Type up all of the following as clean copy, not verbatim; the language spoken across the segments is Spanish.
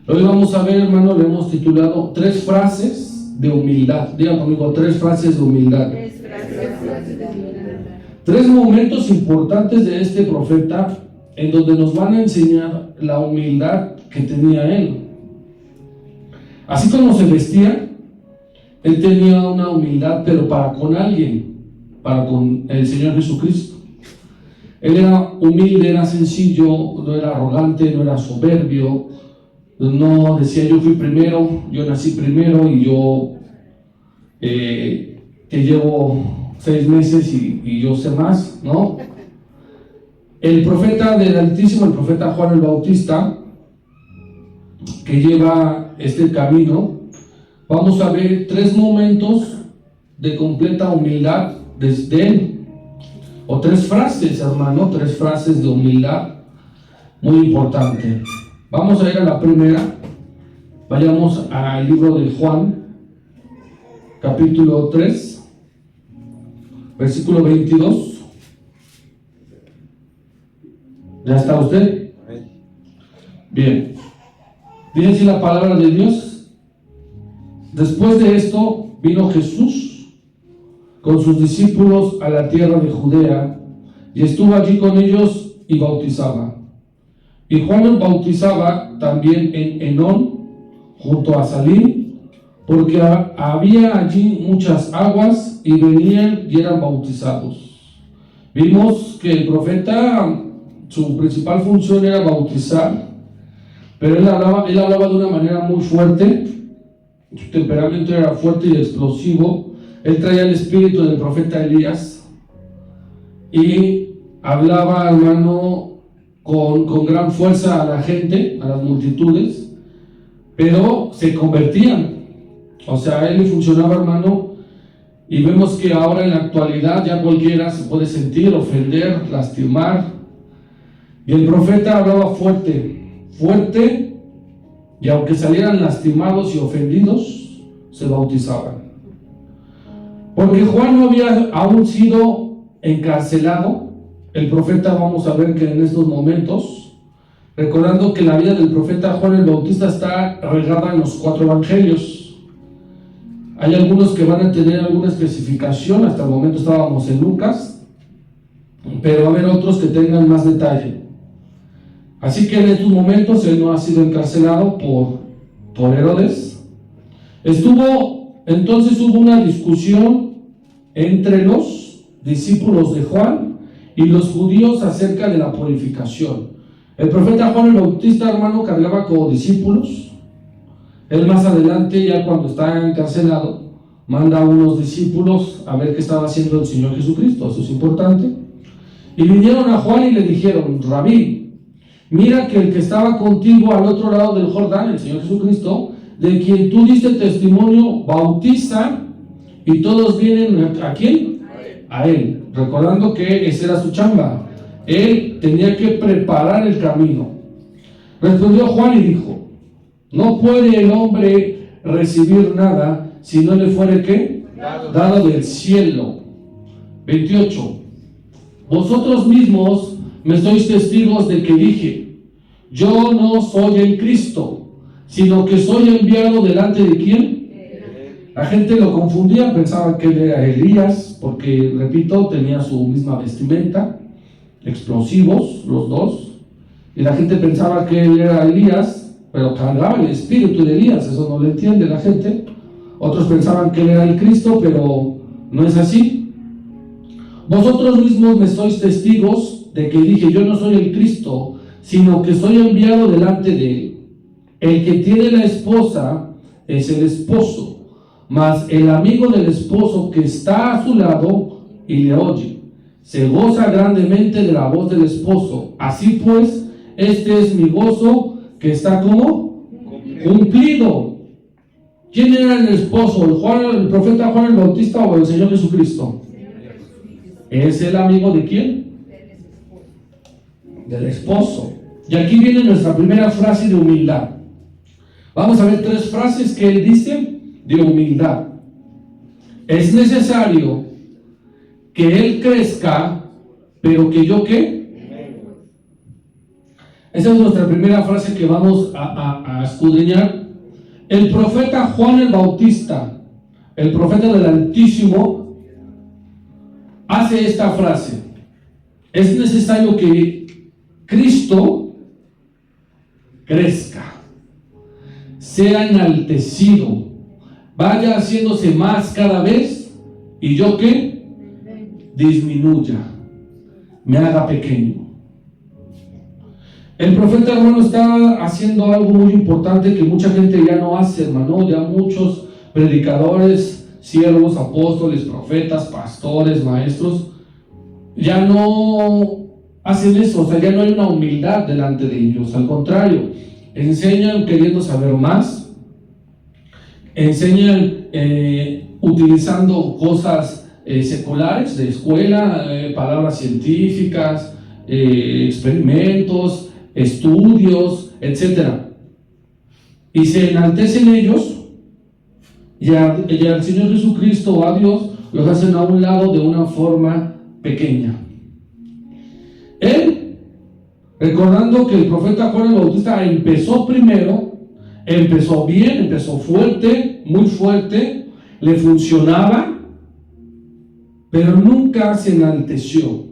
Hoy vamos a ver, hermano, le hemos titulado 3 frases de humildad. Diga conmigo, 3 frases de humildad. 3 momentos importantes de este profeta en donde nos van a enseñar la humildad que tenía él. Así como se vestía, él tenía una humildad, pero para con alguien, para con el Señor Jesucristo. Él era humilde, era sencillo, no era arrogante, no era soberbio, no decía yo fui primero, yo nací primero y yo te llevo 6 meses y yo sé más, ¿no? El profeta del Altísimo, el profeta Juan el Bautista, que lleva este camino, vamos a ver 3 momentos de completa humildad desde él, o 3 frases, hermano, 3 frases de humildad muy importante. Vamos a ir a la primera. Vayamos al libro de Juan, capítulo 3, versículo 22. ¿Ya está usted? Bien. Dice así la palabra de Dios: después de esto vino Jesús con sus discípulos a la tierra de Judea y estuvo allí con ellos y bautizaba. Y Juan bautizaba también en Enón, junto a Salim, porque había allí muchas aguas y venían y eran bautizados. Vimos que el profeta, su principal función era bautizar, pero él hablaba de una manera muy fuerte. Su temperamento era fuerte y explosivo. Él traía el espíritu del profeta Elías y hablaba, hermano, con gran fuerza a la gente, a las multitudes, pero se convertían. O sea, él funcionaba, hermano, y vemos que ahora en la actualidad ya cualquiera se puede sentir, ofender, lastimar. Y el profeta hablaba fuerte, y aunque salieran lastimados y ofendidos, se bautizaban. Porque Juan no había aún sido encarcelado. El profeta, vamos a ver que en estos momentos, recordando que la vida del profeta Juan el Bautista está regada en los 4 evangelios. Hay algunos que van a tener alguna especificación, hasta el momento estábamos en Lucas, pero va a haber otros que tengan más detalle. Así que en estos momentos él no ha sido encarcelado por Herodes. Entonces hubo una discusión entre los discípulos de Juan y los judíos acerca de la purificación. El profeta Juan el Bautista, hermano, cargaba como discípulos. Él más adelante, ya cuando está encarcelado, manda a unos discípulos a ver qué estaba haciendo el Señor Jesucristo. Eso es importante. Y vinieron a Juan y le dijeron: Rabí, mira que el que estaba contigo al otro lado del Jordán, el Señor Jesucristo, de quien tú diste testimonio, bautiza, y todos vienen ¿a quién? A él. Recordando que esa era su chamba. Él tenía que preparar el camino. Respondió Juan y dijo: no puede el hombre recibir nada si no le fuere ¿qué? Dado del cielo. 28. Vosotros mismos me sois testigos de que dije: yo no soy el Cristo, sino que soy enviado delante de ¿quién? La gente lo confundía, pensaba que él era Elías, porque, repito, tenía su misma vestimenta, explosivos los dos, y la gente pensaba que él era Elías, pero cargaba el espíritu de Elías. Eso no lo entiende la gente. Otros pensaban que él era el Cristo, pero no es así. Vosotros mismos me sois testigos de que dije: yo no soy el Cristo, sino que soy enviado delante de él. El que tiene la esposa es el esposo, mas el amigo del esposo que está a su lado y le oye, se goza grandemente de la voz del esposo. Así pues, este es mi gozo que está como cumplido. ¿Quién era el esposo? ¿El profeta Juan el Bautista o el Señor Jesucristo? ¿Es el amigo de quién? Del esposo. Y aquí viene nuestra primera frase de humildad. Vamos a ver 3 frases que él dice de humildad. Es necesario que él crezca, pero que yo ¿qué? Esa es nuestra primera frase que vamos a escudriñar. El profeta Juan el Bautista, el profeta del Altísimo, hace esta frase: es necesario que Cristo crezca, sea enaltecido, vaya haciéndose más cada vez, y yo que disminuya, me haga pequeño. El profeta, hermano, está haciendo algo muy importante que mucha gente ya no hace, hermano. Ya muchos predicadores, siervos, apóstoles, profetas, pastores, maestros, ya no hacen eso. O sea, ya no hay una humildad delante de ellos. Al contrario, enseñan queriendo saber más, enseñan utilizando cosas seculares de escuela, palabras científicas, experimentos, estudios, etcétera, y se enaltecen ellos, y al Señor Jesucristo o a Dios los hacen a un lado de una forma pequeña. Él, recordando que el profeta Juan el Bautista empezó primero, empezó bien, empezó fuerte, muy fuerte, le funcionaba, pero nunca se enalteció.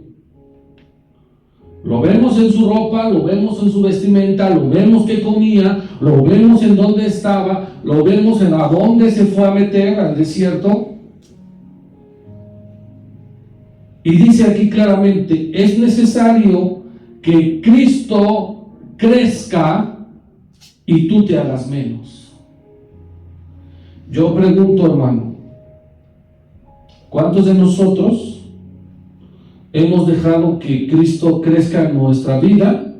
Lo vemos en su ropa, lo vemos en su vestimenta, lo vemos que comía, lo vemos en dónde estaba, lo vemos en a dónde se fue a meter, al desierto. Y dice aquí claramente: es necesario que Cristo crezca y tú te hagas menos. Yo pregunto, hermano, ¿cuántos de nosotros hemos dejado que Cristo crezca en nuestra vida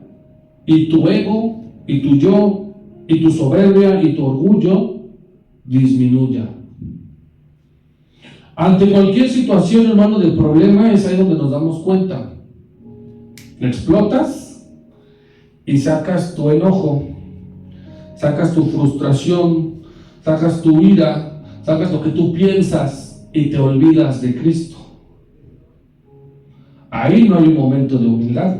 y tu ego, y tu yo, y tu soberbia, y tu orgullo disminuya? Ante cualquier situación, hermano, del problema, es ahí donde nos damos cuenta. Explotas y sacas tu enojo, sacas tu frustración, sacas tu ira, sacas lo que tú piensas y te olvidas de Cristo. Ahí no hay un momento de humildad.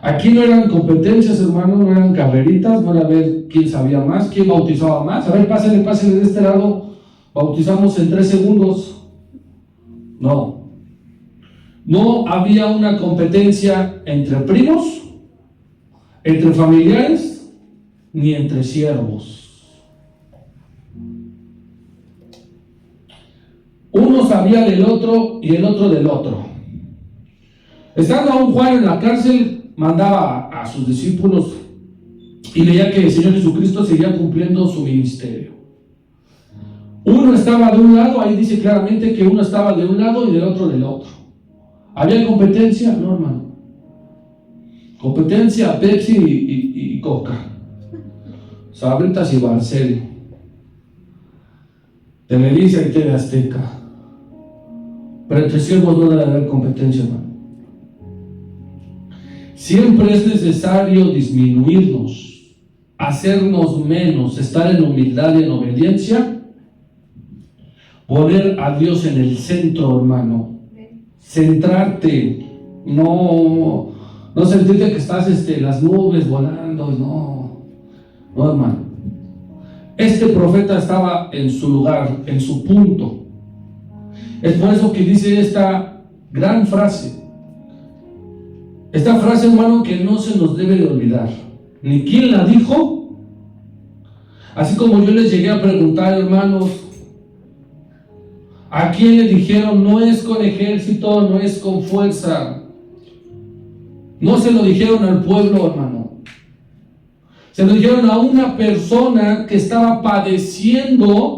Aquí no eran competencias, hermano, no eran carreritas, no era ver quién sabía más, quién bautizaba más. A ver, pásale de este lado, bautizamos en 3 segundos. No. No había una competencia entre primos, entre familiares, ni entre siervos. Uno sabía del otro y el otro del otro. Estando aún Juan en la cárcel, mandaba a sus discípulos y veía que el Señor Jesucristo seguía cumpliendo su ministerio. Uno estaba de un lado, ahí dice claramente que uno estaba de un lado y del otro del otro. ¿Había competencia? No, hermano. Competencia, Pepsi y Coca, Sabritas y Barcel, Televisa y TV Azteca. Pero entre siervos no debe haber competencia, hermano. Siempre es necesario disminuirnos, hacernos menos, estar en humildad y en obediencia, poner a Dios en el centro, hermano. Centrarte, no sentirte que estás en las nubes volando, no, hermano. Este profeta estaba en su lugar, en su punto. Es por eso que dice esta gran frase. Esta frase, hermano, que no se nos debe de olvidar. Ni quién la dijo. Así como yo les llegué a preguntar, hermanos, ¿a quién le dijeron? No es con ejército, no es con fuerza. No se lo dijeron al pueblo, hermano. Se lo dijeron a una persona que estaba padeciendo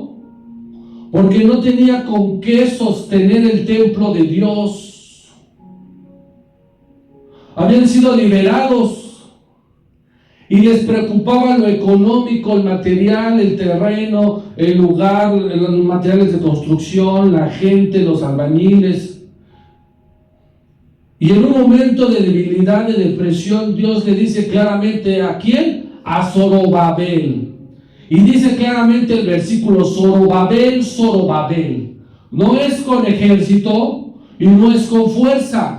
porque no tenía con qué sostener el templo de Dios. Habían sido liberados y les preocupaba lo económico, el material, el terreno, el lugar, los materiales de construcción, la gente, los albañiles. Y en un momento de debilidad, de depresión, Dios le dice claramente: ¿a quién? A Zorobabel. Y dice claramente el versículo: Zorobabel, Zorobabel. No es con ejército y no es con fuerza.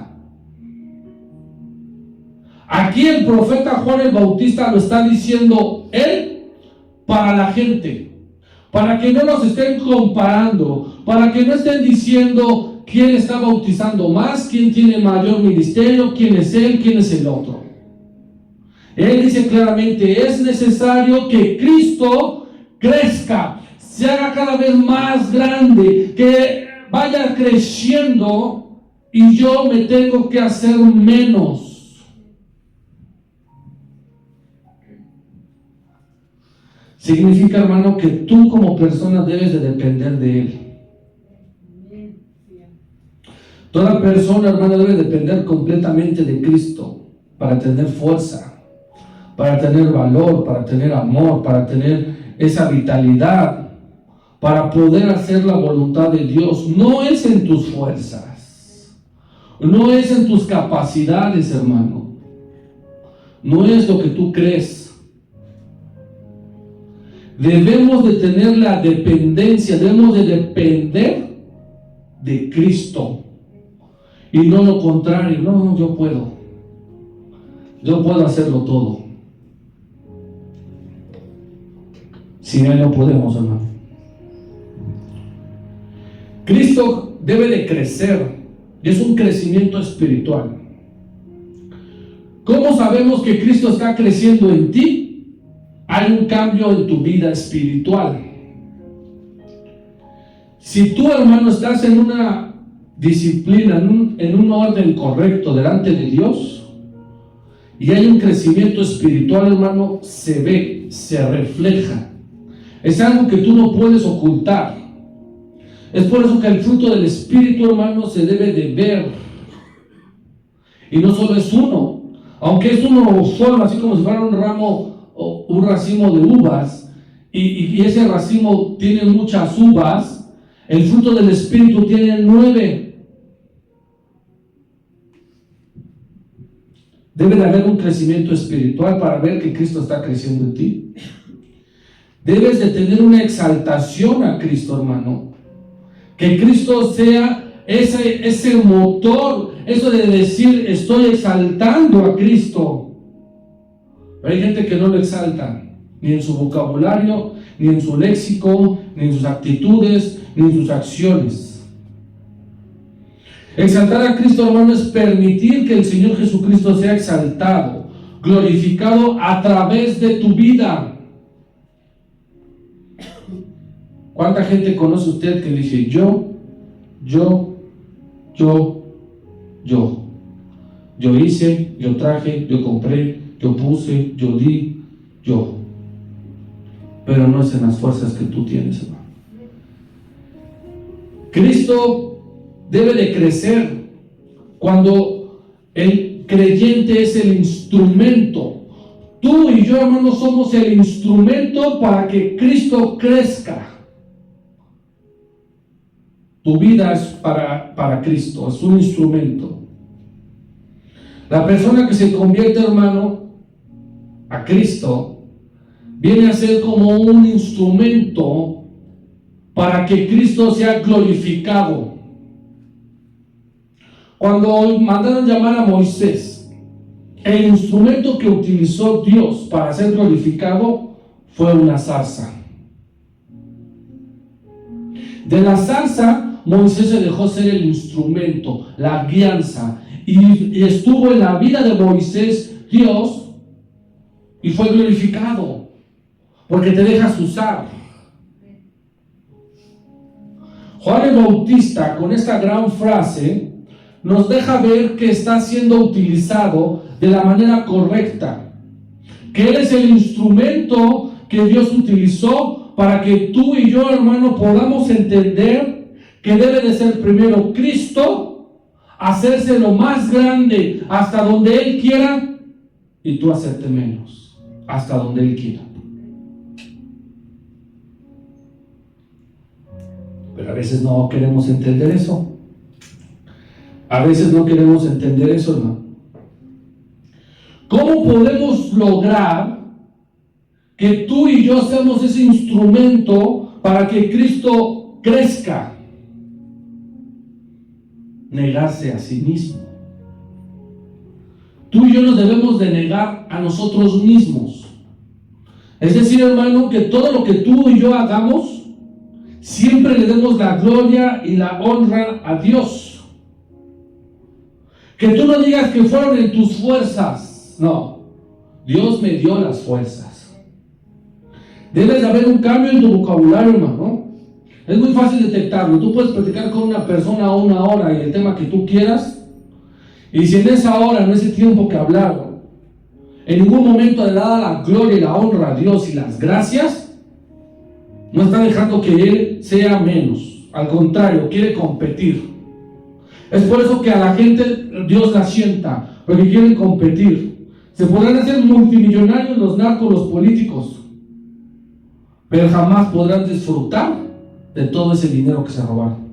Aquí el profeta Juan el Bautista lo está diciendo él para la gente, para que no nos estén comparando, para que no estén diciendo quién está bautizando más, quién tiene mayor ministerio, quién es él, quién es el otro. Él dice claramente, es necesario que Cristo crezca, se haga cada vez más grande, que vaya creciendo y yo me tengo que hacer menos. Significa, hermano, que tú como persona debes de depender de Él. Toda persona, hermano, debe depender completamente de Cristo para tener fuerza, para tener valor, para tener amor, para tener esa vitalidad, para poder hacer la voluntad de Dios. No es en tus fuerzas, no es en tus capacidades, hermano, no es lo que tú crees. Debemos de tener la dependencia, debemos de depender de Cristo y no lo contrario. No, yo puedo hacerlo todo. Sin Él no podemos, hermano. Cristo debe de crecer, y es un crecimiento espiritual. ¿Cómo sabemos que Cristo está creciendo en ti? Hay un cambio en tu vida espiritual. Si tú, hermano, estás en una disciplina, en un orden correcto delante de Dios, y hay un crecimiento espiritual, hermano, se ve, se refleja. Es algo que tú no puedes ocultar. Es por eso que el fruto del Espíritu, hermano, se debe de ver. Y no solo es uno, aunque es uno solo, así como si fuera un ramo o un racimo de uvas, y ese racimo tiene muchas uvas, el fruto del Espíritu tiene 9. Debe de haber un crecimiento espiritual para ver que Cristo está creciendo en ti. Debes de tener una exaltación a Cristo, hermano. Que Cristo sea ese motor, eso de decir, estoy exaltando a Cristo. Pero hay gente que no lo exalta, ni en su vocabulario, ni en su léxico, ni en sus actitudes, ni en sus acciones. Exaltar a Cristo, hermano, es permitir que el Señor Jesucristo sea exaltado, glorificado a través de tu vida. ¿Cuánta gente conoce usted que dice yo hice, yo traje, yo compré, yo puse, yo di, yo? Pero no es en las fuerzas que tú tienes, hermano. Cristo debe de crecer cuando el creyente es el instrumento. Tú y yo, hermano, somos el instrumento para que Cristo crezca. Tu vida es para Cristo, es un instrumento. La persona que se convierte, hermano, a Cristo, viene a ser como un instrumento para que Cristo sea glorificado. Cuando mandaron llamar a Moisés, el instrumento que utilizó Dios para ser glorificado fue una zarza. De la zarza, Moisés se dejó ser el instrumento, la guianza, y estuvo en la vida de Moisés Dios y fue glorificado porque te dejas usar. Juan el Bautista, con esta gran frase, nos deja ver que está siendo utilizado de la manera correcta, que Él es el instrumento que Dios utilizó para que tú y yo, hermano, podamos entender que debe de ser primero Cristo, hacerse lo más grande hasta donde Él quiera, y tú hacerte menos hasta donde Él quiera. Pero a veces no queremos entender eso. A veces no queremos entender eso, hermano. ¿Cómo podemos lograr que tú y yo seamos ese instrumento para que Cristo crezca? Negarse a sí mismo. tú y yo nos debemos de negar a nosotros mismos. Es decir, hermano, que todo lo que tú y yo hagamos, siempre le demos la gloria y la honra a Dios. Que tú no digas que fueron en tus fuerzas. No, Dios me dio las fuerzas. Debe de haber un cambio en tu vocabulario, hermano. Es muy fácil detectarlo. Tú puedes platicar con una persona 1 hora y el tema que tú quieras. Y si en esa hora, en ese tiempo que hablaron, en ningún momento le da la gloria y la honra a Dios y las gracias, no está dejando que Él sea menos. Al contrario, quiere competir. Es por eso que a la gente Dios la sienta, porque quieren competir. Se podrán hacer multimillonarios los narcos, los políticos, pero jamás podrán disfrutar de todo ese dinero que se robaron.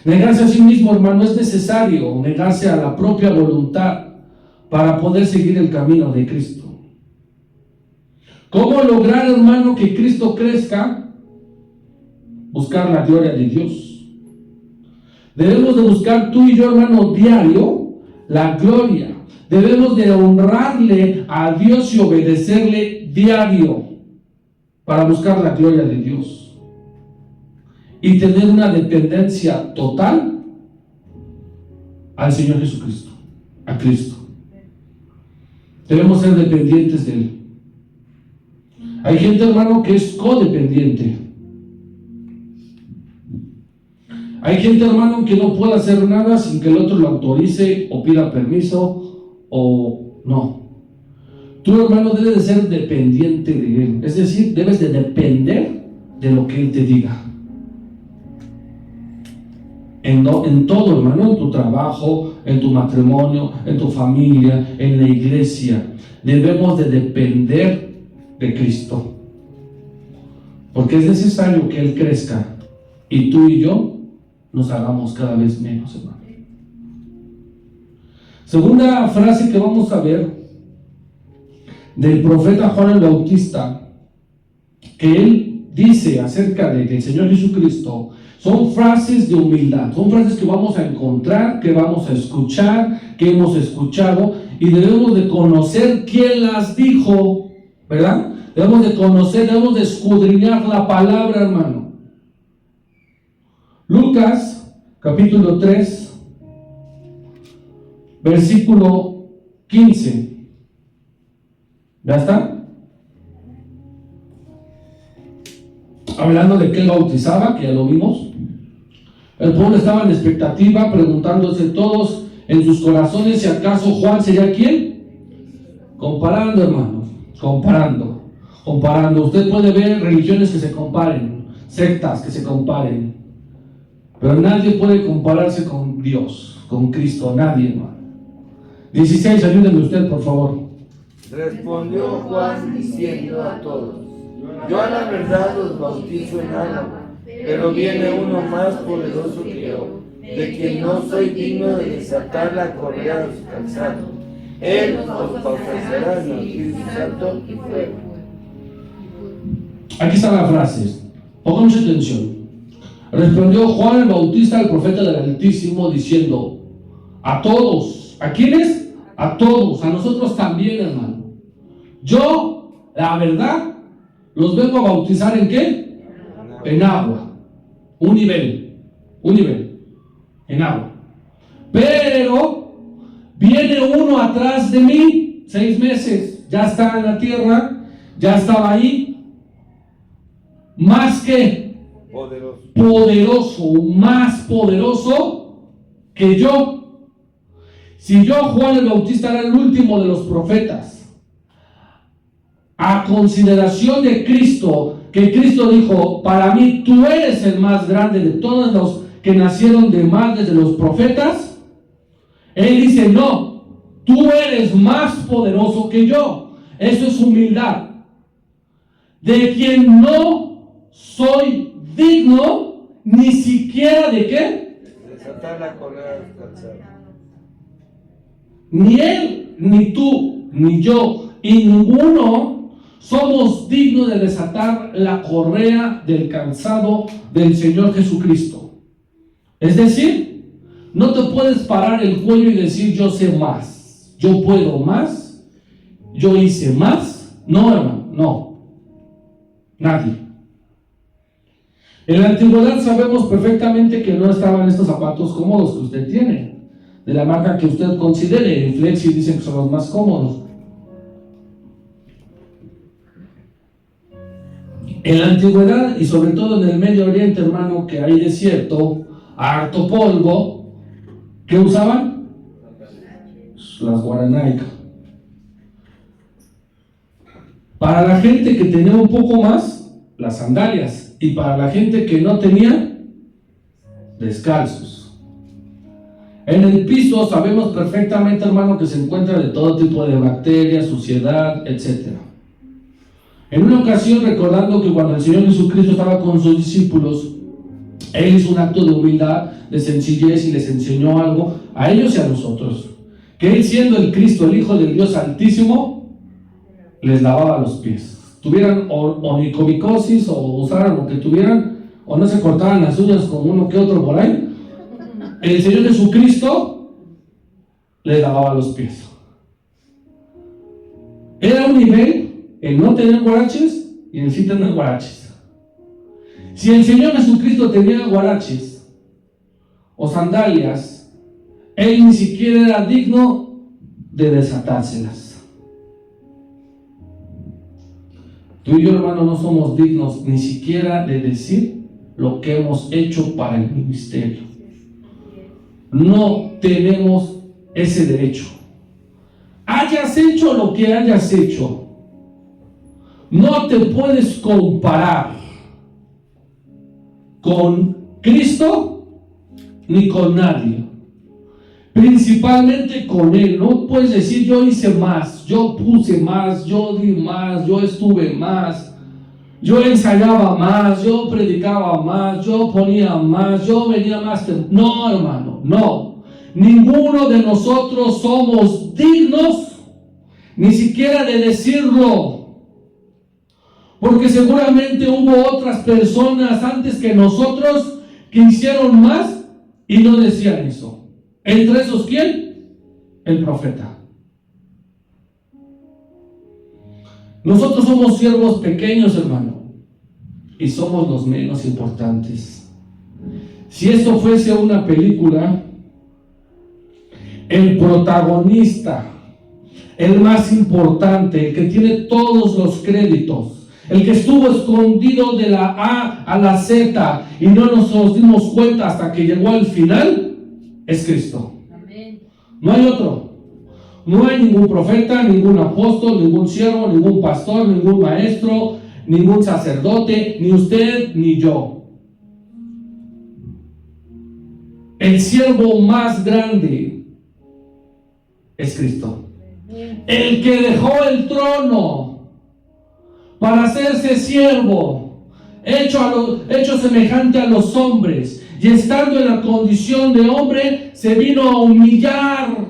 Negarse a sí mismo, hermano, es necesario negarse a la propia voluntad para poder seguir el camino de Cristo. ¿Cómo lograr, hermano, que Cristo crezca? Buscar la gloria de Dios. Debemos de buscar tú y yo, hermano, diario la gloria. Debemos de honrarle a Dios y obedecerle diario para buscar la gloria de Dios. Y tener una dependencia total al Señor Jesucristo, a Cristo. Debemos ser dependientes de Él. Hay gente, hermano, que es codependiente. Hay gente, hermano, que no puede hacer nada sin que el otro lo autorice o pida permiso o no. Tú, hermano, debes de ser dependiente de Él. Es decir, debes de depender de lo que Él te diga. En todo, hermano, en tu trabajo, en tu matrimonio, en tu familia, en la iglesia, debemos de depender de Cristo, porque es necesario que Él crezca y tú y yo nos hagamos cada vez menos, hermano. Segunda frase que vamos a ver del profeta Juan el Bautista, que él dice acerca del Señor Jesucristo, son frases de humildad, son frases que vamos a encontrar, que vamos a escuchar, que hemos escuchado, y debemos de conocer quién las dijo, ¿verdad? Debemos de conocer, debemos de escudriñar la palabra, hermano. Lucas, capítulo 3, versículo 15. ¿Ya está? Hablando de que él bautizaba, que ya lo vimos. El pueblo estaba en expectativa, preguntándose todos en sus corazones si acaso Juan sería ¿quién? Comparando, hermanos, comparando. Usted puede ver religiones que se comparen, sectas que se comparen, pero nadie puede compararse con Dios, con Cristo, nadie, hermano. 16, ayúdenme usted, por favor. Respondió Juan diciendo a todos: yo a la verdad los bautizo en agua, pero viene uno más poderoso que yo, de quien no soy digno de desatar la correa de su calzado. Él os bautizará en el Espíritu Santo y fuego. Aquí está la frase, pongan mucha atención. Respondió Juan el Bautista, el profeta del Altísimo, diciendo: a todos, ¿a quiénes? A todos, a nosotros también, hermano. Yo, la verdad, los vengo a bautizar ¿en qué? En agua. Un nivel, en agua. Pero viene uno atrás de mí, 6 meses, ya está en la tierra, ya estaba ahí, más que más poderoso que yo. Si yo, Juan el Bautista, era el último de los profetas, a consideración de Cristo, que Cristo dijo: para mí tú eres el más grande de todos los que nacieron de madres de los profetas, Él dice: no, tú eres más poderoso que yo. Eso es humildad, de quien no soy digno ni siquiera de qué, desatar la correa del calzado. Ni él, ni tú, ni yo, y ninguno somos dignos de desatar la correa del calzado del Señor Jesucristo. Es decir, No te puedes parar el cuello y decir yo sé más, yo puedo más, yo hice más. No, hermano, no. Nadie. En la antigüedad sabemos perfectamente que no estaban estos zapatos cómodos que usted tiene, de la marca que usted considere. En Flexi dicen que son los más cómodos. En la antigüedad y sobre todo en el Medio Oriente, hermano, que hay desierto, harto polvo, ¿qué usaban? Las guaranaicas. Para la gente que tenía un poco más, las sandalias. Y para la gente que no tenía, descalzos. En el piso sabemos perfectamente, hermano, que se encuentra de todo tipo de bacterias, suciedad, etc. En una ocasión, recordando que cuando el Señor Jesucristo estaba con sus discípulos, Él hizo un acto de humildad, de sencillez y les enseñó algo a ellos y a nosotros. Que Él, siendo el Cristo, el Hijo del Dios Altísimo, les lavaba los pies. Tuvieran onicomicosis o usaran lo que tuvieran, o no se cortaran las uñas como uno que otro por ahí, el Señor Jesucristo les lavaba los pies. Era un nivel el no tener guaraches y el sí tener guaraches. Si el Señor Jesucristo tenía guaraches o sandalias, Él ni siquiera era digno de desatárselas. Tú y yo, hermano, no somos dignos ni siquiera de decir lo que hemos hecho para el ministerio. No tenemos ese derecho. Hayas hecho lo que hayas hecho, no te puedes comparar con Cristo ni con nadie. Principalmente con Él. No puedes decir yo hice más, yo puse más, yo di más, yo estuve más, yo ensayaba más, yo predicaba más, yo ponía más, yo venía más. No, hermano, no. Ninguno de nosotros somos dignos ni siquiera de decirlo, porque seguramente hubo otras personas antes que nosotros que hicieron más y no decían eso. Entre esos, ¿quién? El profeta. Nosotros somos siervos pequeños, hermano, y somos los menos importantes. Si esto fuese una película, el protagonista, el más importante, el que tiene todos los créditos, el que estuvo escondido de la A a la Z y no nos dimos cuenta hasta que llegó al final, es Cristo. Amén. No hay otro. No hay ningún profeta, ningún apóstol, ningún siervo, ningún pastor, ningún maestro, ningún sacerdote, ni usted ni yo. El siervo más grande es Cristo. El que dejó el trono para hacerse siervo, hecho semejante a los hombres, y estando en la condición de hombre, se vino a humillar.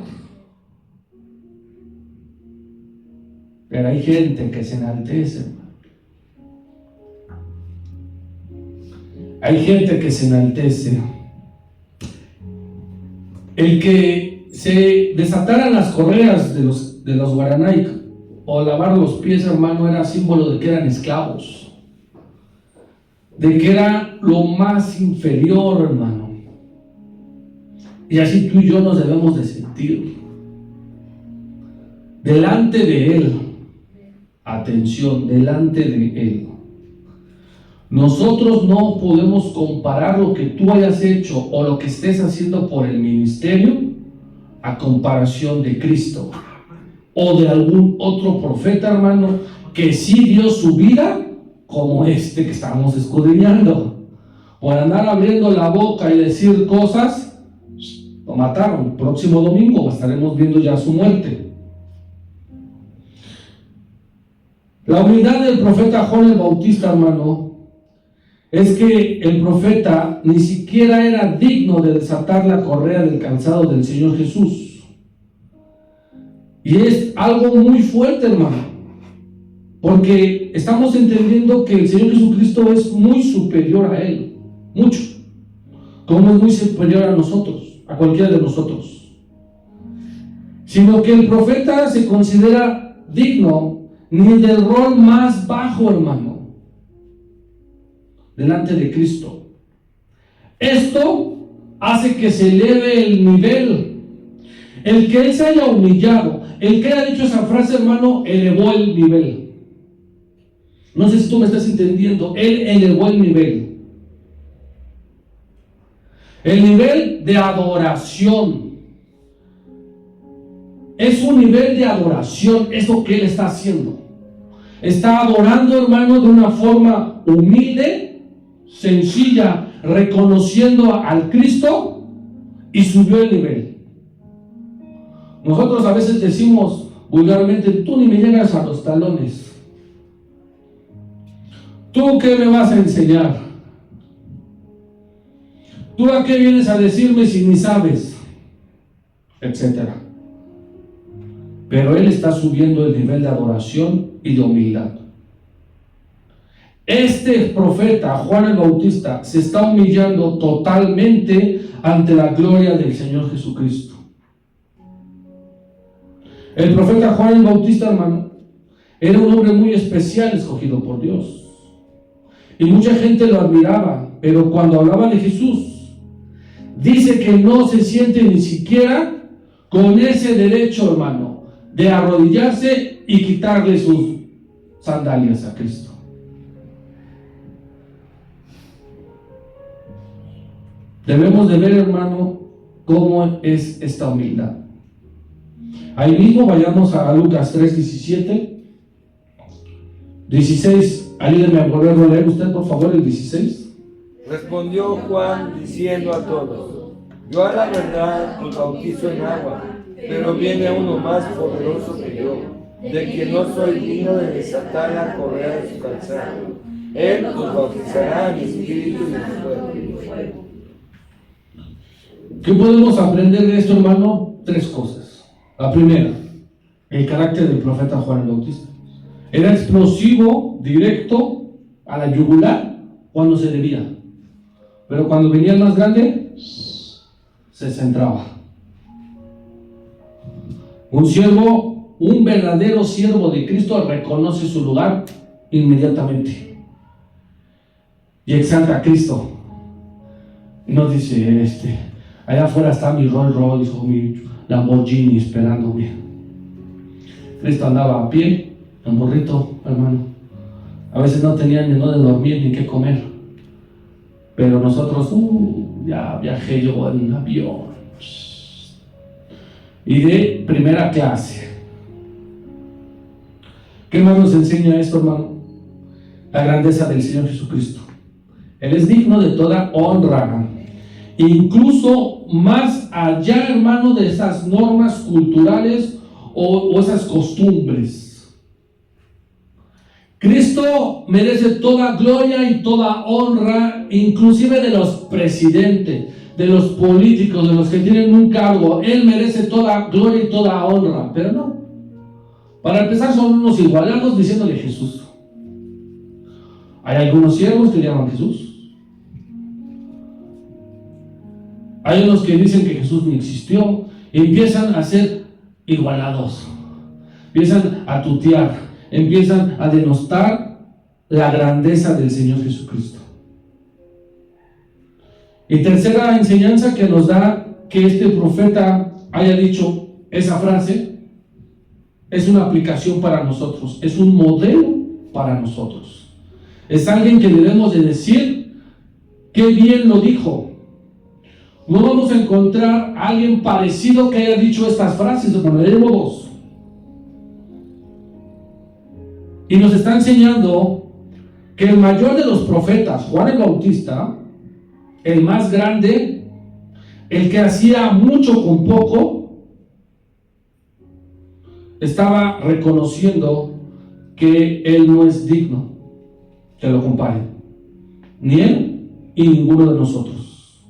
Pero hay gente que se enaltece, hermano. Hay gente que se enaltece. El que se desataran las correas de los guaranaicas o lavar los pies, hermano, era símbolo de que eran esclavos, de que era lo más inferior, hermano. Y así tú y yo nos debemos de sentir delante de Él. Atención, delante de Él. Nosotros no podemos comparar lo que tú hayas hecho o lo que estés haciendo por el ministerio a comparación de Cristo o de algún otro profeta, hermano, que sí dio su vida como este que estamos escudriñando. Por andar abriendo la boca y decir cosas, lo mataron. Próximo domingo estaremos viendo ya su muerte. La humildad del profeta Juan el Bautista, hermano, es que el profeta ni siquiera era digno de desatar la correa del calzado del Señor Jesús. Y es algo muy fuerte, hermano, porque estamos entendiendo que el Señor Jesucristo es muy superior a Él, mucho, como es muy superior a nosotros. a cualquiera de nosotros, sino que el profeta se considera digno ni del rol más bajo, hermano, delante de Cristo. Esto hace que se eleve el nivel. El que él se haya humillado, el que haya dicho esa frase, hermano, elevó el nivel. No sé si tú me estás entendiendo. Él elevó el nivel. El nivel de adoración. Es un nivel de adoración, es lo que él está haciendo. Está adorando, hermano, de una forma humilde, sencilla, reconociendo al Cristo, y subió el nivel. Nosotros a veces decimos vulgarmente: tú ni me llegas a los talones. ¿Tú qué me vas a enseñar? ¿Tú a qué vienes a decirme si ni sabes? Etcétera. Pero él está subiendo el nivel de adoración y de humildad. Este profeta, Juan el Bautista, se está humillando totalmente ante la gloria del Señor Jesucristo. El profeta Juan el Bautista, hermano, era un hombre muy especial, escogido por Dios. Y mucha gente lo admiraba, pero cuando hablaba de Jesús, dice que no se siente ni siquiera con ese derecho, hermano, de arrodillarse y quitarle sus sandalias a Cristo. Debemos de ver, hermano, cómo es esta humildad. Ahí mismo vayamos a Lucas 3:17, 16. Ayúdeme a volverlo a leer usted, por favor, el 16. Respondió Juan diciendo a todos: yo a la verdad os bautizo en agua, pero viene uno más poderoso que yo, de quien no soy digno de desatar la correa de su calzado. Él os bautizará en espíritu y en fuego. ¿Qué podemos aprender de esto, hermano? Tres cosas. La primera, el carácter del profeta Juan el Bautista. Era explosivo, directo, a la yugular cuando se debía. Pero cuando venía el más grande, se centraba. Un siervo, un verdadero siervo de Cristo, reconoce su lugar inmediatamente y exalta a Cristo. Y nos dice: allá afuera está mi Rolls Royce o mi Lamborghini esperándome. Cristo andaba a pie, el morrito, hermano. A veces no tenía ni dónde dormir ni qué comer. Pero nosotros, ya viajé yo en un avión. Y de primera clase. ¿Qué más nos enseña esto, hermano? La grandeza del Señor Jesucristo. Él es digno de toda honra. Incluso más allá, hermano, de esas normas culturales o esas costumbres. Cristo merece toda gloria y toda honra, inclusive de los presidentes, de los políticos, de los que tienen un cargo. Él merece toda gloria y toda honra, pero no. Para empezar, son unos igualados diciéndole Jesús. Hay algunos siervos que le llaman Jesús. Hay unos que dicen que Jesús no existió y empiezan a ser igualados. Empiezan a tutear. Empiezan a denostar la grandeza del Señor Jesucristo. Y tercera enseñanza que nos da que este profeta haya dicho esa frase, es una aplicación para nosotros, es un modelo para nosotros. Es alguien que debemos de decir: qué bien lo dijo. No vamos a encontrar a alguien parecido que haya dicho estas frases, hermano. Leemos dos. Y nos está enseñando que el mayor de los profetas, Juan el Bautista, el más grande, el que hacía mucho con poco, estaba reconociendo que él no es digno que lo comparen, ni él y ninguno de nosotros.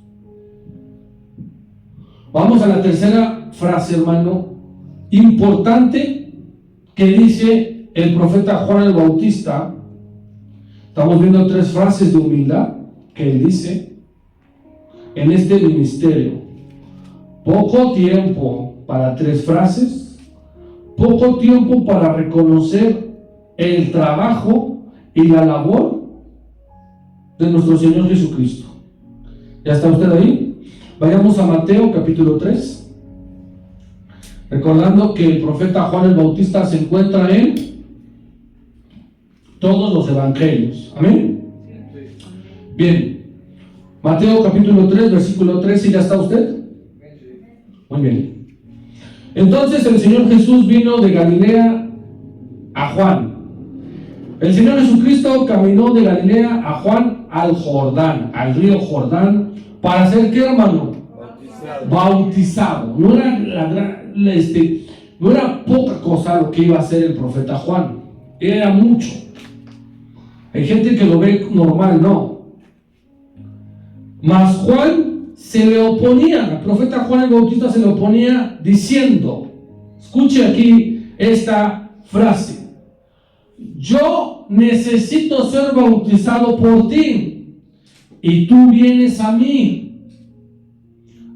Vamos a la tercera frase, hermano, importante, que dice el profeta Juan el Bautista. Estamos viendo tres frases de humildad que él dice en este ministerio. poco tiempo para 3 frases, poco tiempo para reconocer el trabajo y la labor de nuestro Señor Jesucristo. ¿Ya está usted ahí? Vayamos a Mateo capítulo 3, recordando que el profeta Juan el Bautista se encuentra en todos los evangelios. Amén. Bien, Mateo capítulo 3, versículo 13. ¿Ya está usted? Muy bien. Entonces el Señor Jesús vino de Galilea a Juan. El Señor Jesucristo caminó de Galilea a Juan al Jordán, al río Jordán, para ser, ¿qué, hermano? Bautizado. No era poca cosa lo que iba a hacer el profeta Juan, era mucho. Hay gente que lo ve normal, no. Mas Juan se le oponía, el profeta Juan el Bautista se le oponía diciendo, escuche aquí esta frase: yo necesito ser bautizado por ti y tú vienes a mí.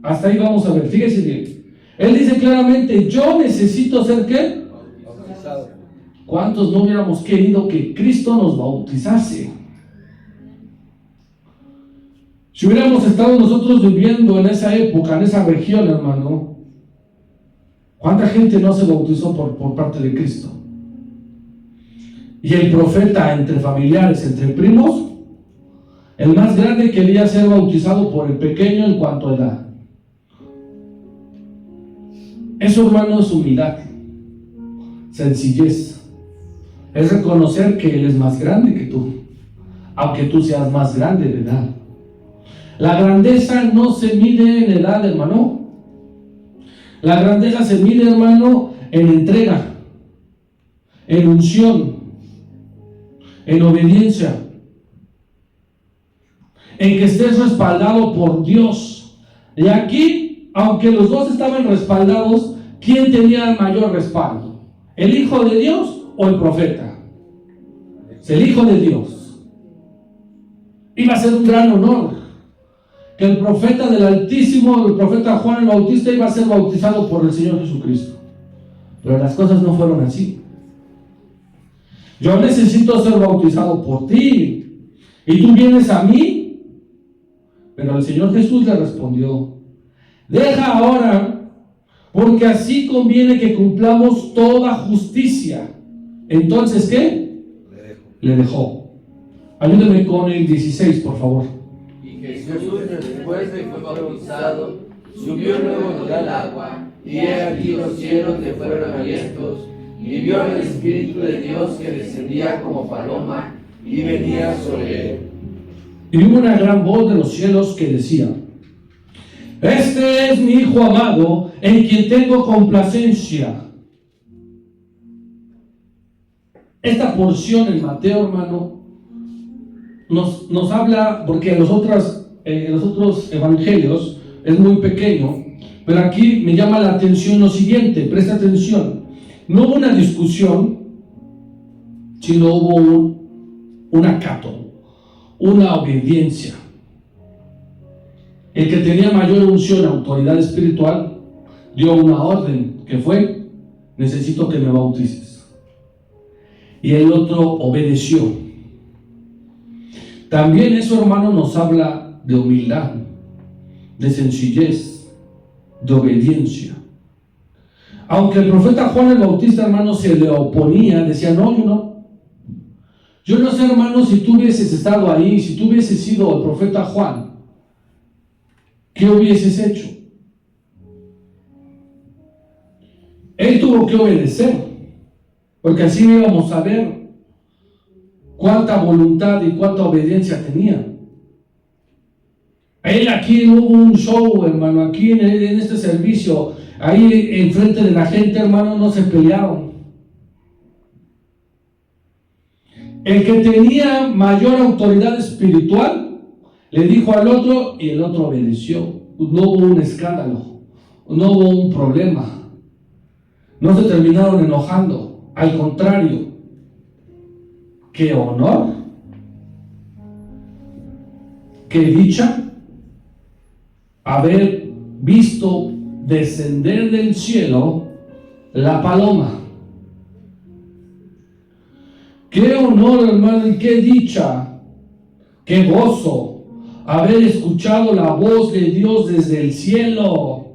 Hasta ahí vamos a ver, fíjese bien. Él dice claramente, yo necesito ser, ¿qué? Bautizado. ¿Cuántos no hubiéramos querido que Cristo nos bautizase? Si hubiéramos estado nosotros viviendo en esa época, en esa región, hermano, ¿cuánta gente no se bautizó por parte de Cristo? Y el profeta, entre familiares, entre primos, el más grande quería ser bautizado por el pequeño en cuanto a edad. Eso, hermano, es humildad, sencillez. Es reconocer que Él es más grande que tú, aunque tú seas más grande de edad. La grandeza no se mide en edad, hermano. La grandeza se mide, hermano, en entrega, en unción, en obediencia, en que estés respaldado por Dios. Y aquí, aunque los dos estaban respaldados, ¿quién tenía el mayor respaldo? ¿El Hijo de Dios o el profeta? El Hijo de Dios. Iba a ser un gran honor que el profeta del Altísimo, el profeta Juan el Bautista, iba a ser bautizado por el Señor Jesucristo. Pero las cosas no fueron así. Yo necesito ser bautizado por ti y tú vienes a mí. Pero el Señor Jesús le respondió, deja ahora, porque así conviene que cumplamos toda justicia. Entonces, ¿qué? Le dejó. Ayúdeme con el 16, por favor. Y Jesús, después de que fue bautizado, subió luego del agua, y he aquí los cielos le fueron abiertos, y vio al Espíritu de Dios que descendía como paloma y venía sobre él. Y hubo una gran voz de los cielos que decía, este es mi Hijo amado, en quien tengo complacencia. Esta porción en Mateo, hermano, nos habla, porque en los otros evangelios es muy pequeño, pero aquí me llama la atención lo siguiente, presta atención. No hubo una discusión, sino hubo un acato, una obediencia. El que tenía mayor unción, autoridad espiritual, dio una orden que fue, necesito que me bautices. Y el otro obedeció. También eso, hermano, nos habla de humildad, de sencillez, de obediencia. Aunque el profeta Juan el Bautista, hermano, se le oponía, decía, no, yo no sé, hermano, si tú hubieses estado ahí, si tú hubieses sido el profeta Juan, ¿qué hubieses hecho? Él tuvo que obedecer, porque así íbamos a ver cuánta voluntad y cuánta obediencia tenía. Él aquí no hubo un show, hermano, aquí en este servicio, ahí enfrente de la gente, hermano, no se pelearon. El que tenía mayor autoridad espiritual le dijo al otro y el otro obedeció. No hubo un escándalo, no hubo un problema, no se terminaron enojando. Al contrario, qué honor, qué dicha haber visto descender del cielo la paloma. Qué honor, hermano, y qué dicha, qué gozo haber escuchado la voz de Dios desde el cielo.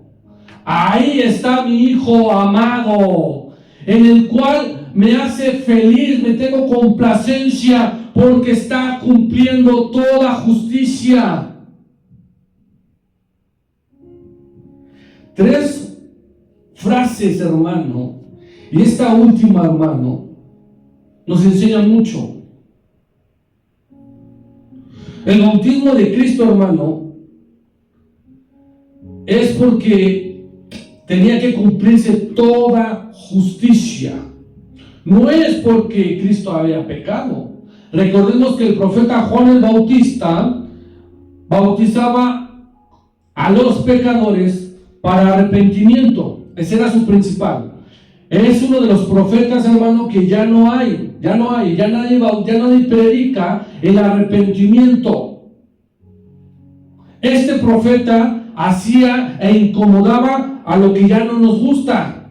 Ahí está mi Hijo amado, en el cual me hace feliz, me tengo complacencia, porque está cumpliendo toda justicia. 3 frases, hermano, y esta última, hermano, nos enseña mucho. El bautismo de Cristo, hermano, es porque tenía que cumplirse toda justicia. No es porque Cristo había pecado. Recordemos que el profeta Juan el Bautista bautizaba a los pecadores para arrepentimiento. Ese era su principal. Es uno de los profetas, hermano, que ya nadie predica el arrepentimiento. Este profeta hacía e incomodaba a lo que ya no nos gusta.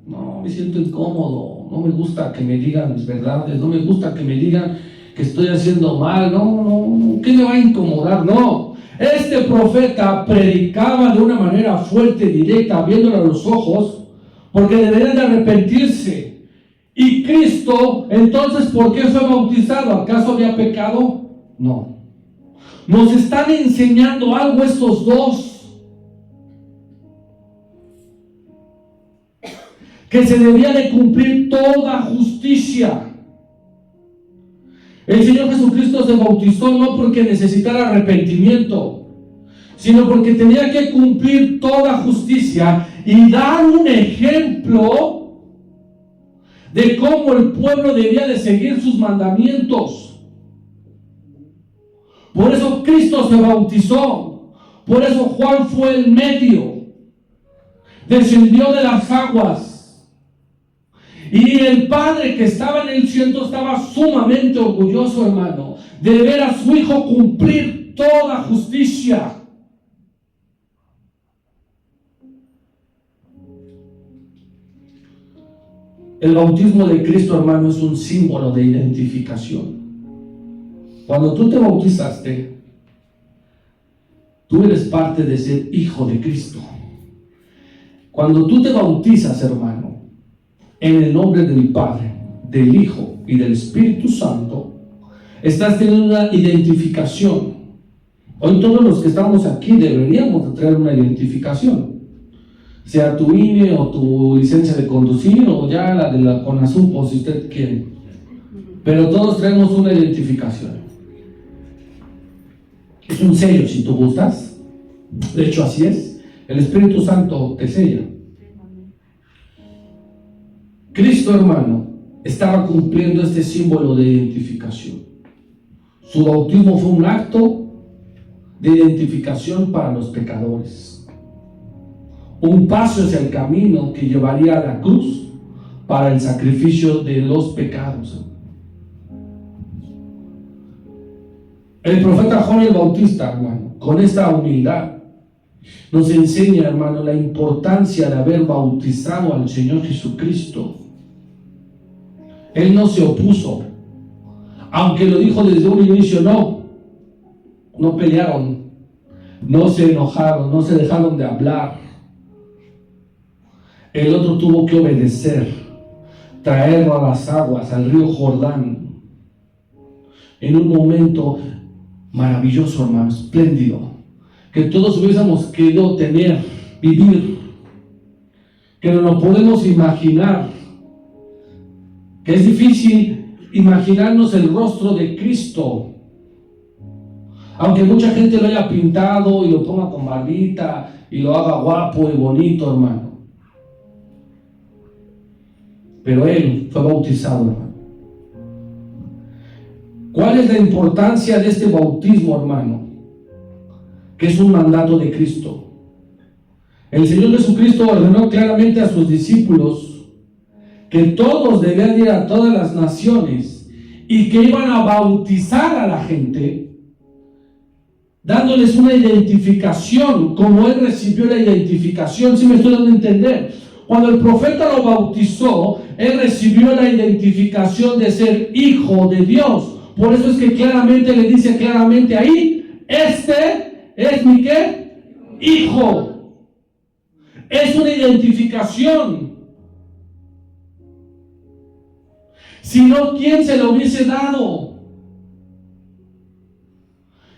No, me siento incómodo, no me gusta que me digan mis verdades, no me gusta que me digan que estoy haciendo mal, no, ¿qué me va a incomodar? No, este profeta predicaba de una manera fuerte, directa, viéndole a los ojos, porque deberían de arrepentirse. Y Cristo, entonces, ¿por qué fue bautizado? ¿Acaso había pecado? No. Nos están enseñando algo estos dos, que se debía de cumplir toda justicia. El Señor Jesucristo se bautizó no porque necesitara arrepentimiento, sino porque tenía que cumplir toda justicia y dar un ejemplo de cómo el pueblo debía de seguir sus mandamientos. Por eso Cristo se bautizó, por eso Juan fue el medio, descendió de las aguas. Y el Padre que estaba en el cielo estaba sumamente orgulloso, hermano, de ver a su Hijo cumplir toda justicia. El bautismo de Cristo, hermano, es un símbolo de identificación. Cuando tú te bautizaste, tú eres parte de ser hijo de Cristo. Cuando tú te bautizas, hermano, en el nombre del Padre, del Hijo y del Espíritu Santo, estás teniendo una identificación. Hoy todos los que estamos aquí deberíamos de traer una identificación, sea tu INE o tu licencia de conducir o ya la de la CONASUPO, si usted quiere, pero todos traemos una identificación. Es un sello si tú gustas, de hecho así es, el Espíritu Santo te sella. Cristo, hermano, estaba cumpliendo este símbolo de identificación. Su bautismo fue un acto de identificación para los pecadores, un paso hacia el camino que llevaría a la cruz para el sacrificio de los pecados. El profeta Juan el Bautista, hermano, con esta humildad, nos enseña, hermano, la importancia de haber bautizado al Señor Jesucristo. Él no se opuso, aunque lo dijo desde un inicio, no pelearon, no se enojaron, no se dejaron de hablar. El otro tuvo que obedecer, traerlo a las aguas, al río Jordán, en un momento maravilloso, hermano, espléndido, que todos hubiésemos querido tener, vivir, que no lo podemos imaginar, que es difícil imaginarnos el rostro de Cristo, aunque mucha gente lo haya pintado y lo ponga con barbita y lo haga guapo y bonito, hermano. Pero Él fue bautizado, hermano. ¿Cuál es la importancia de este bautismo, hermano? Que es un mandato de Cristo. El Señor Jesucristo ordenó claramente a sus discípulos que todos debían ir a todas las naciones y que iban a bautizar a la gente dándoles una identificación, como él recibió la identificación. ¿Sí me estoy dando a entender? Cuando el profeta lo bautizó, él recibió la identificación de ser hijo de Dios. Por eso es que claramente le dice claramente ahí, este es mi ¿qué? Hijo. Es una identificación. Si no, ¿quién se lo hubiese dado?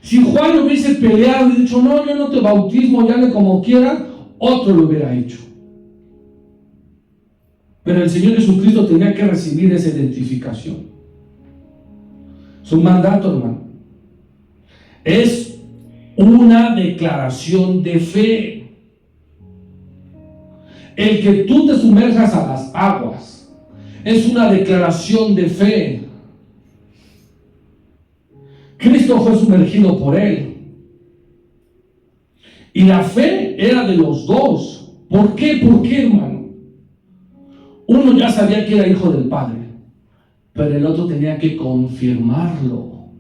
Si Juan hubiese peleado y dicho, no, yo no te bautismo, llame como quiera, otro lo hubiera hecho. Pero el Señor Jesucristo tenía que recibir esa identificación. Es un mandato, hermano. Es una declaración de fe. El que tú te sumerjas a las aguas es una declaración de fe. Cristo fue sumergido por él. Y la fe era de los dos. ¿Por qué? ¿Por qué, hermano? Uno ya sabía que era hijo del Padre, pero el otro tenía que confirmarlo.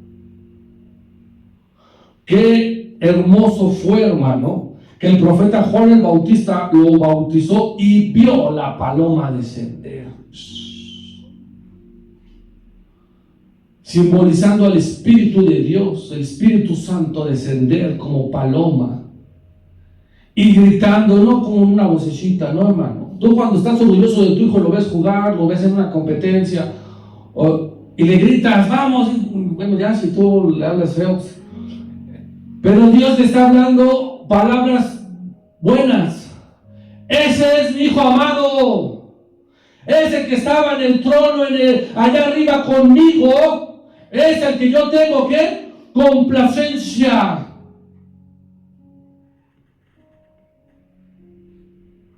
Qué hermoso fue, hermano, que el profeta Juan el Bautista lo bautizó y vio la paloma descender, simbolizando al Espíritu de Dios, el Espíritu Santo descender como paloma y gritando, no como una vocecita, no, hermano. Tú cuando estás orgulloso de tu hijo lo ves jugar, lo ves en una competencia y le gritas, vamos, bueno, ya si tú le hablas feo, pero Dios te está hablando palabras buenas. Ese es mi hijo amado, ese que estaba en el trono allá arriba conmigo, es el que yo tengo que complacencia.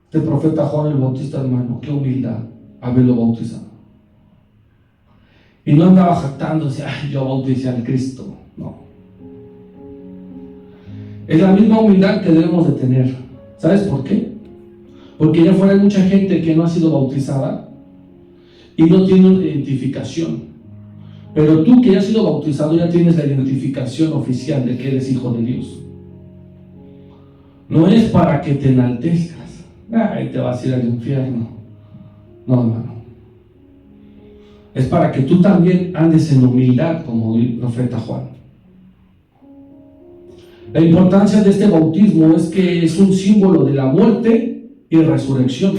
Este profeta Juan el Bautista, hermano, qué humildad haberlo bautizado. Y no andaba jactándose, ay, yo bauticé al Cristo. No. Es la misma humildad que debemos de tener. ¿Sabes por qué? Porque allá afuera hay mucha gente que no ha sido bautizada y no tiene una identificación. Pero tú que ya has sido bautizado ya tienes la identificación oficial de que eres hijo de Dios. No es para que te enaltezcas. Ay, te vas a ir al infierno. No, hermano. Es para que tú también andes en humildad como el profeta Juan. La importancia de este bautismo es que es un símbolo de la muerte y resurrección.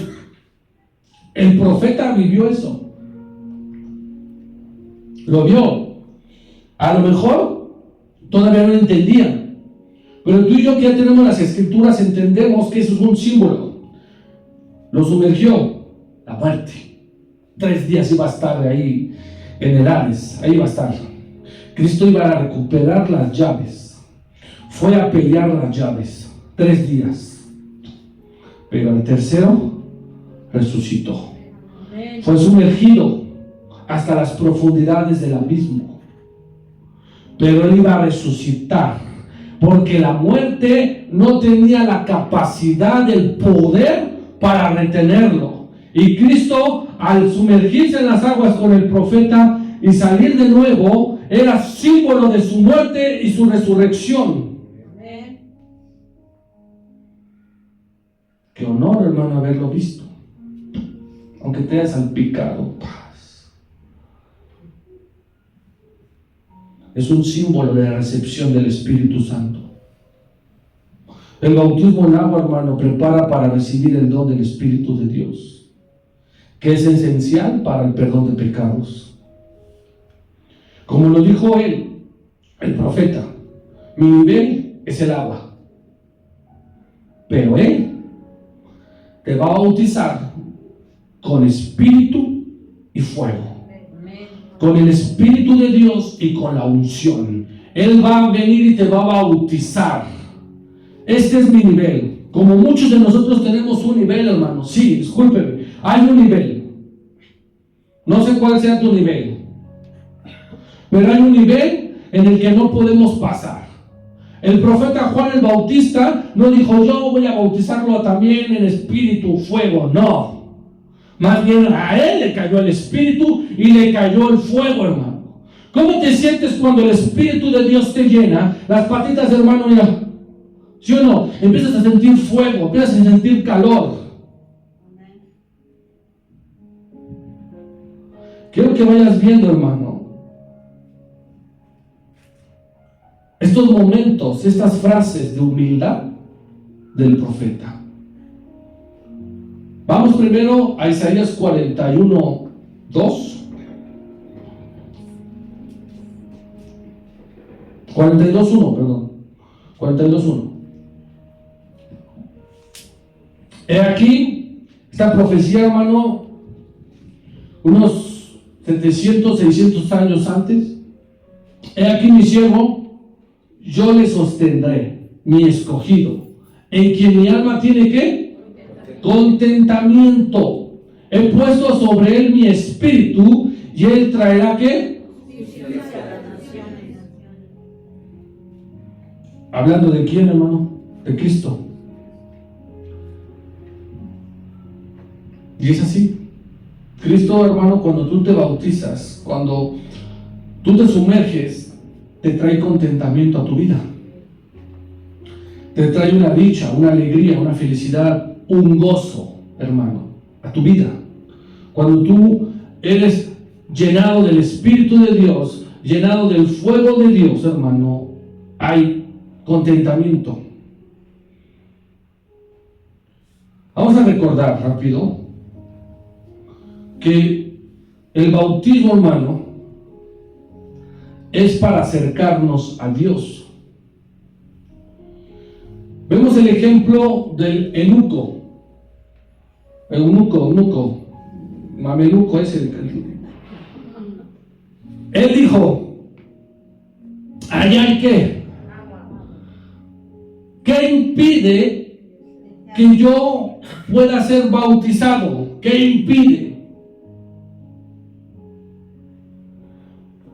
El profeta vivió eso. Lo vio. A lo mejor todavía no entendía. Pero tú y yo que ya tenemos las escrituras entendemos que eso es un símbolo. Lo sumergió la muerte. 3 días iba a estar ahí en el Hades. Ahí iba a estar. Cristo iba a recuperar las llaves. Fue a pelear las llaves. 3 días. Pero al tercero resucitó. Fue sumergido hasta las profundidades del abismo. Pero él iba a resucitar. Porque la muerte no tenía la capacidad, el poder para retenerlo. Y Cristo, al sumergirse en las aguas con el profeta y salir de nuevo, era símbolo de su muerte y su resurrección. Qué honor, hermano, haberlo visto. Aunque te haya salpicado, paz. Es un símbolo de la recepción del Espíritu Santo. El bautismo en agua, hermano, prepara para recibir el don del Espíritu de Dios, que es esencial para el perdón de pecados. Como lo dijo él, el profeta, mi nivel es el agua, pero él te va a bautizar con espíritu y fuego, con el Espíritu de Dios y con la unción. Él va a venir y te va a bautizar. Este es mi nivel. Como muchos de nosotros tenemos un nivel, hermano. Sí, discúlpeme, hay un nivel. No sé cuál sea tu nivel, pero hay un nivel en el que no podemos pasar. El profeta Juan el Bautista no dijo, yo voy a bautizarlo también en espíritu, fuego. No, más bien a él le cayó el espíritu y le cayó el fuego, hermano. ¿Cómo te sientes cuando el Espíritu de Dios te llena? Las patitas, hermano, mira. ¿Sí o no? Empiezas a sentir fuego, empiezas a sentir calor. Quiero que vayas viendo, hermano, estos momentos, estas frases de humildad del profeta. Vamos primero a Isaías 41, 2. 42:1, perdón. 42:1. He aquí, esta profecía, hermano, unos 700, 600 años antes. He aquí mi siervo, yo le sostendré, mi escogido, en quien mi alma tiene ¿qué? Contentamiento. He puesto sobre él mi espíritu y él traerá ¿qué? Hablando de quién, hermano, de Cristo. Y es así. Cristo, hermano, cuando tú te bautizas, cuando tú te sumerges, te trae contentamiento a tu vida. Te trae una dicha, una alegría, una felicidad, un gozo, hermano, a tu vida. Cuando tú eres llenado del Espíritu de Dios, llenado del fuego de Dios, hermano, hay contentamiento. Vamos a recordar rápido que el bautismo, hermano, es para acercarnos a Dios. Vemos el ejemplo del eunuco, mameluco ese. Él dijo, allá hay ¿qué? ¿Qué impide que yo pueda ser bautizado? ¿Qué impide?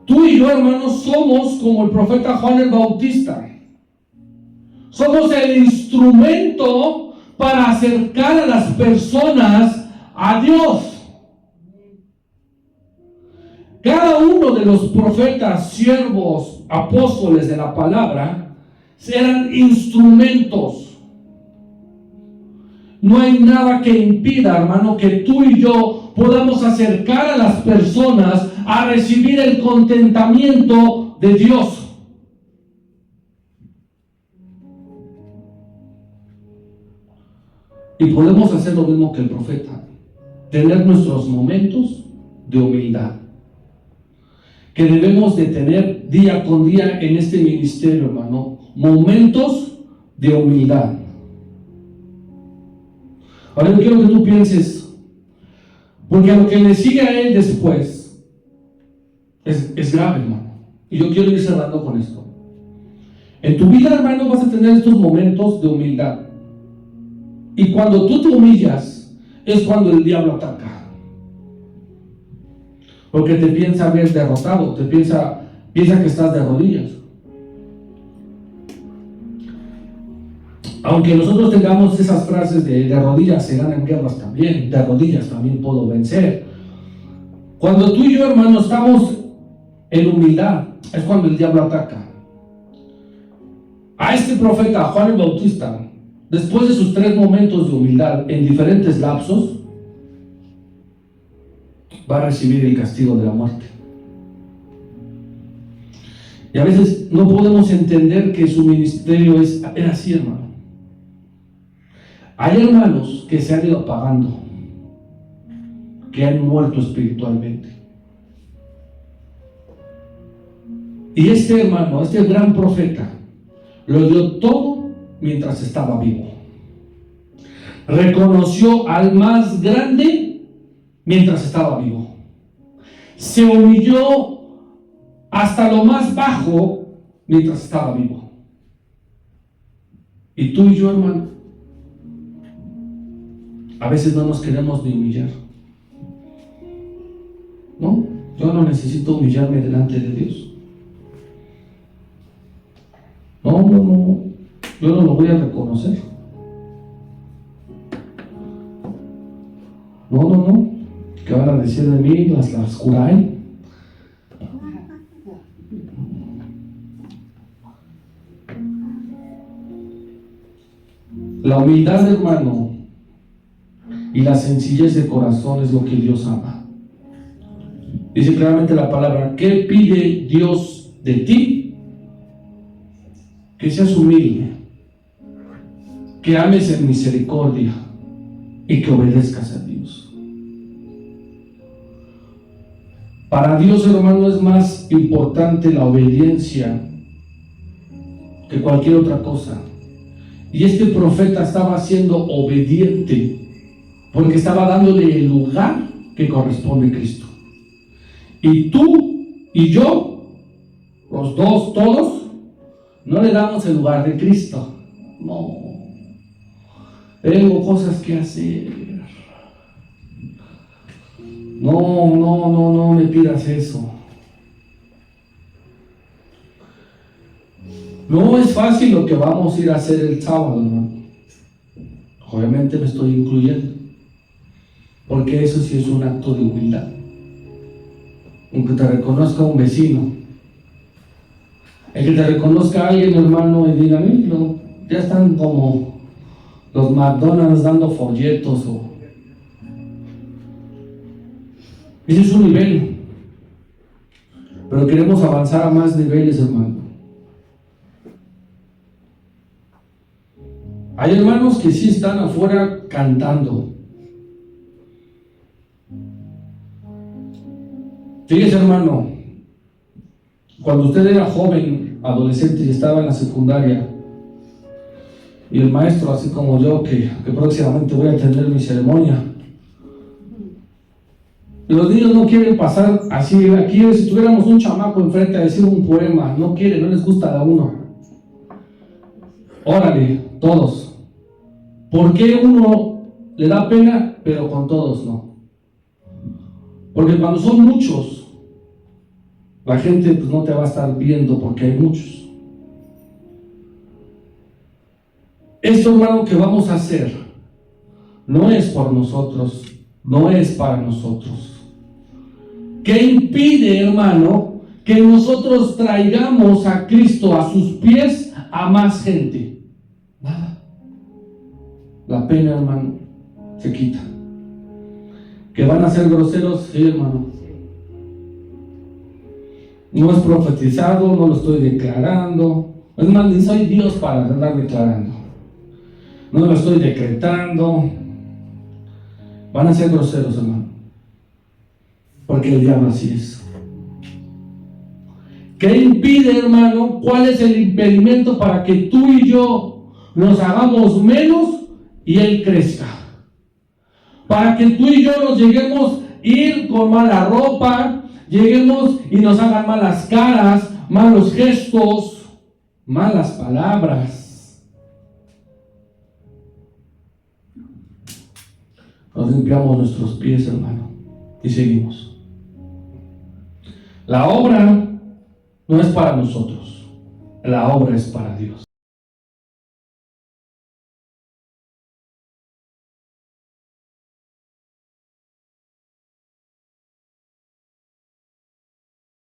Tú y yo, hermanos, somos como el profeta Juan el Bautista. Somos el instrumento para acercar a las personas a Dios. Cada uno de los profetas, siervos, apóstoles de la palabra, eran instrumentos. No hay nada que impida, hermano, que tú y yo podamos acercar a las personas a recibir el contentamiento de Dios. Y podemos hacer lo mismo que el profeta, tener nuestros momentos de humildad, que debemos de tener día con día en este ministerio, hermano, momentos de humildad. Ahora yo quiero que tú pienses, porque a lo que le sigue a él después es grave, hermano, y yo quiero ir cerrando con esto. En tu vida, hermano, vas a tener estos momentos de humildad, y cuando tú te humillas es cuando el diablo ataca, porque te piensa ver derrotado, piensa que estás de rodillas. Aunque nosotros tengamos esas frases de rodillas se ganan guerras también, de rodillas también puedo vencer. Cuando tú y yo, hermano, estamos en humildad, es cuando el diablo ataca. A este profeta, Juan el Bautista, después de sus 3 momentos de humildad en diferentes lapsos, va a recibir el castigo de la muerte. Y a veces no podemos entender que su ministerio era así, hermano. Hay hermanos que se han ido apagando, que han muerto espiritualmente. Y este hermano, este gran profeta, lo dio todo mientras estaba vivo. Reconoció al más grande mientras estaba vivo. Se humilló hasta lo más bajo mientras estaba vivo. Y tú y yo, hermano, a veces no nos queremos ni humillar. No, yo no necesito humillarme delante de Dios. No, yo no lo voy a reconocer. No, ¿qué van a decir de mí las Juray? La humildad, hermano, y la sencillez de corazón es lo que Dios ama. Dice claramente la palabra: ¿qué pide Dios de ti? Que seas humilde, que ames en misericordia y que obedezcas a Dios. Para Dios, hermano, es más importante la obediencia que cualquier otra cosa. Y este profeta estaba siendo obediente porque estaba dándole el lugar que corresponde a Cristo. Y tú y yo, los dos, todos, no le damos el lugar de Cristo. No. Tengo cosas que hacer. No me pidas eso. No es fácil lo que vamos a ir a hacer el sábado, hermano. Obviamente me estoy incluyendo, porque eso sí es un acto de humildad. Aunque te reconozca un vecino, el que te reconozca a alguien, hermano, y diga: no, ya están como los McDonald's dando folletos. Ese es un nivel, pero queremos avanzar a más niveles, hermano. Hay hermanos que sí están afuera cantando. Fíjese, hermano, cuando usted era joven, adolescente y estaba en la secundaria, y el maestro, así como yo, que próximamente voy a tener mi ceremonia, y los niños no quieren pasar así. Aquí, si tuviéramos un chamaco enfrente a decir un poema, no quieren, no les gusta a uno. Órale, todos. ¿Por qué uno le da pena, pero con todos no? Porque cuando son muchos, la gente pues no te va a estar viendo porque hay muchos. Esto, hermano, que vamos a hacer no es por nosotros, no es para nosotros. ¿Qué impide, hermano, que nosotros traigamos a Cristo a sus pies a más gente? Nada. La pena, hermano, se quita. ¿Que van a ser groseros? Sí, hermano. No es profetizado, no lo estoy declarando. Es más, ni soy Dios para andar declarando. No lo estoy decretando. Van a ser groseros, hermano, porque el diablo así es. ¿Qué impide, hermano? ¿Cuál es el impedimento para que tú y yo nos hagamos menos y Él crezca? Para que tú y yo nos lleguemos a ir con mala ropa, lleguemos y nos hagan malas caras, malos gestos, malas palabras. Nos limpiamos nuestros pies, hermano, y seguimos. La obra no es para nosotros, la obra es para Dios.